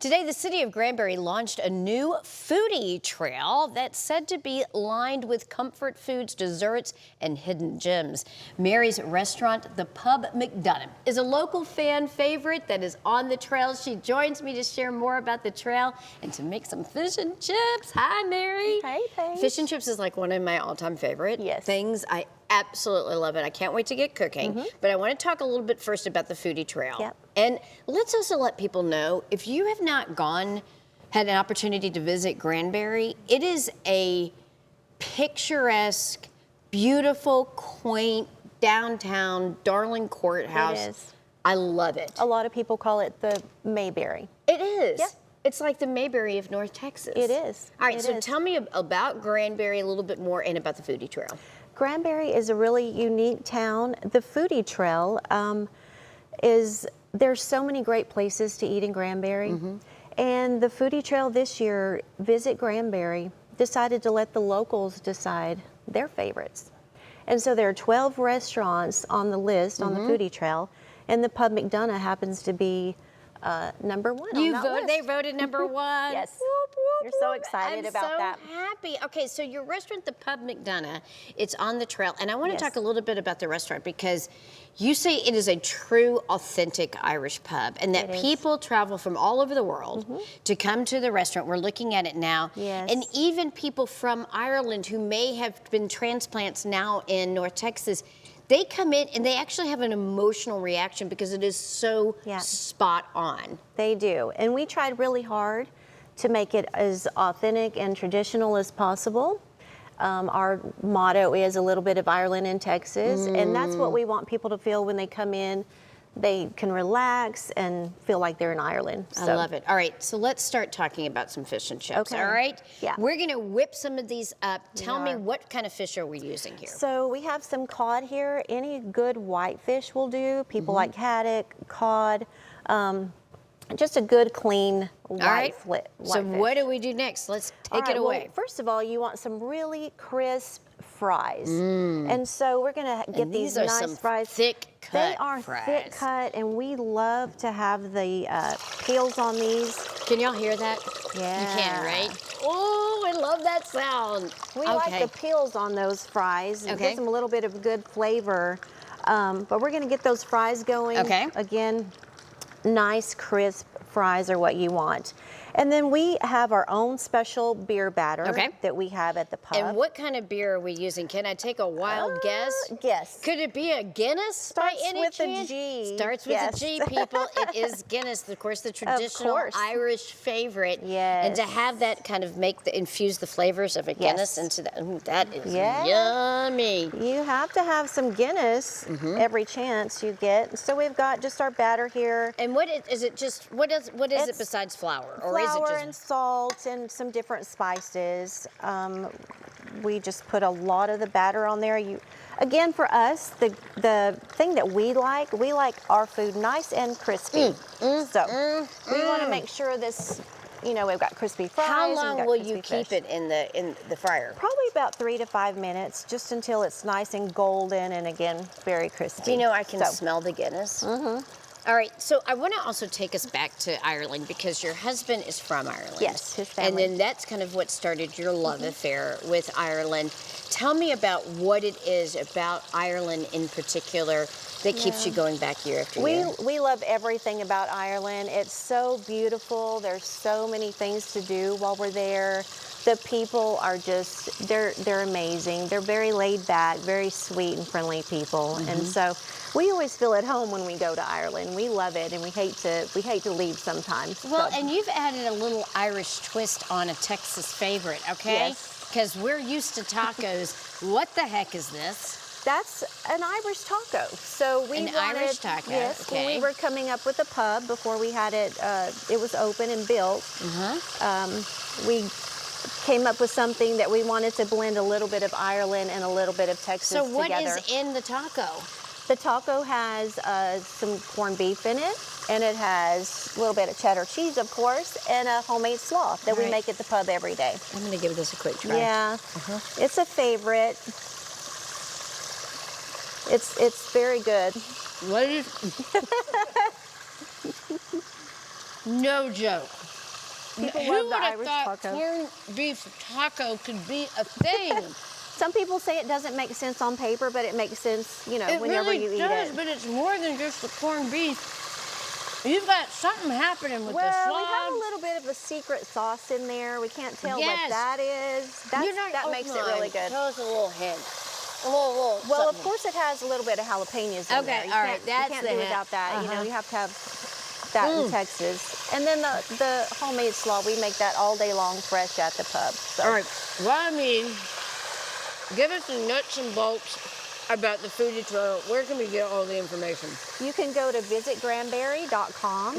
Today, the city of Granbury launched a new foodie trail that's said to be lined with comfort foods, desserts, and hidden gems. Mary's restaurant, the Pub McDonough, is a local fan favorite that is on the trail. She joins me to share more about the trail and to make some fish and chips. Hi, Mary. Hey, thanks. Fish and chips is like one of my all-time favorite things. I absolutely love it. I can't wait to get cooking. But I want to talk a little bit first about the foodie trail. Yep. And let's also let people know, if you have not had an opportunity to visit Granbury, it is a picturesque, beautiful, quaint, downtown, darling courthouse. It is. I love it. A lot of people call it the Mayberry. It is. Yeah. It's like the Mayberry of North Texas. It is. All right, so tell me about Granbury a little bit more and about the foodie trail. Granbury is a really unique town. The foodie trail there's so many great places to eat in Granbury. And the foodie trail this year, Visit Granbury, decided to let the locals decide their favorites. And so there are 12 restaurants on the list on the foodie trail, and the Pub McDonough happens to be number one on that list. They voted number one. Yes. Whoop, whoop, You're so whoop. excited about that. I'm so happy. Okay, so your restaurant, the Pub McDonough, it's on the trail. And I want to talk a little bit about the restaurant because you say it is a true, authentic Irish pub and that people travel from all over the world to come to the restaurant. We're looking at it now. Yes. And even people from Ireland who may have been transplants now in North Texas, they come in and they actually have an emotional reaction because it is so spot on. They do. And we tried really hard to make it as authentic and traditional as possible. Our motto is a little bit of Ireland in Texas, and that's what we want people to feel when they come in. They can relax and feel like they're in Ireland. I love it. All right, so let's start talking about some fish and chips, Okay. all right? Yeah. We're gonna whip some of these up. Tell me, what kind of fish are we using here? So we have some cod here. Any good whitefish will do. People like haddock, cod, just a good clean white fish. So what do we do next? Let's take it away. Well, first of all, you want some really crisp fries. And so we're gonna get these are nice some fries. thick cut They are fries. thick cut, and we love to have the peels on these. Can y'all hear that? Yeah. You can, right? Oh, I love that sound. We like the peels on those fries. It gives them a little bit of good flavor. But we're gonna get those fries going. Okay. Again, nice crisp fries are what you want. And then we have our own special beer batter that we have at the pub. And what kind of beer are we using? Can I take a wild guess? Yes. Could it be a Guinness by any chance? Starts with a G. Starts with a G, people. It is Guinness, of course, the traditional Irish favorite. Yes. And to have that kind of infuse the flavors of a Guinness into that, that is yummy. You have to have some Guinness every chance you get. So we've got just our batter here. And what is it? Just what is it besides flour? Or is it Flour just and salt and some different spices. We just put a lot of the batter on there. Again, for us, the thing that we like our food nice and crispy. So we want to make sure this, we've got crispy fries. How long will you keep it in the fryer? Probably about 3 to 5 minutes, just until it's nice and golden and again very crispy. Do you know I can smell the Guinness? All right, so I want to also take us back to Ireland because your husband is from Ireland. Yes, his family. And then that's kind of what started your love affair with Ireland. Tell me about what it is about Ireland in particular that keeps you going back year after year. We love everything about Ireland. It's so beautiful. There's so many things to do while we're there. The people are just, they're amazing. They're very laid back, very sweet and friendly people. And so we always feel at home when we go to Ireland. We love it, and we hate to leave sometimes. Well, and you've added a little Irish twist on a Texas favorite, okay? Yes. Because we're used to tacos. What the heck is this? That's an Irish taco. So we wanted, Irish taco. Yes, when we were coming up with the pub before we had it, it was open and built. We came up with something that we wanted to blend a little bit of Ireland and a little bit of Texas together. So what is in the taco? The taco has some corned beef in it, and it has a little bit of cheddar cheese, of course, and a homemade slaw that we make at the pub every day. I'm going to give this a quick try. Yeah, it's a favorite. It's very good. What is... No joke. People Who love would the have Irish thought taco. corned beef taco could be a thing? Some people say it doesn't make sense on paper, but it makes sense, you know, It whenever really you eat does, it. but it's more than just the corned beef. You've got something happening with the Well, slab. we have a little bit of a secret sauce in there. We can't tell Yes. what that is. That makes it really good. Tell us a little hint. A little Well, of something. course, it has a little bit of jalapenos in Okay, there. all right, that's you can't the do hint. without that. You know, Uh-huh. you have to have that in Texas. And then the homemade slaw, we make that all day long fresh at the pub. So. All right, well, I mean, give us the nuts and bolts about the Foodie Trail. Where can we get all the information? You can go to visitgranbury.com.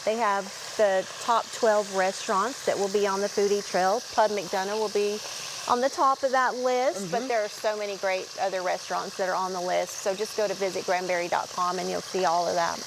They have the top 12 restaurants that will be on the Foodie Trail. Pub McDonough will be on the top of that list, but there are so many great other restaurants that are on the list. So just go to visitgranbury.com and you'll see all of that.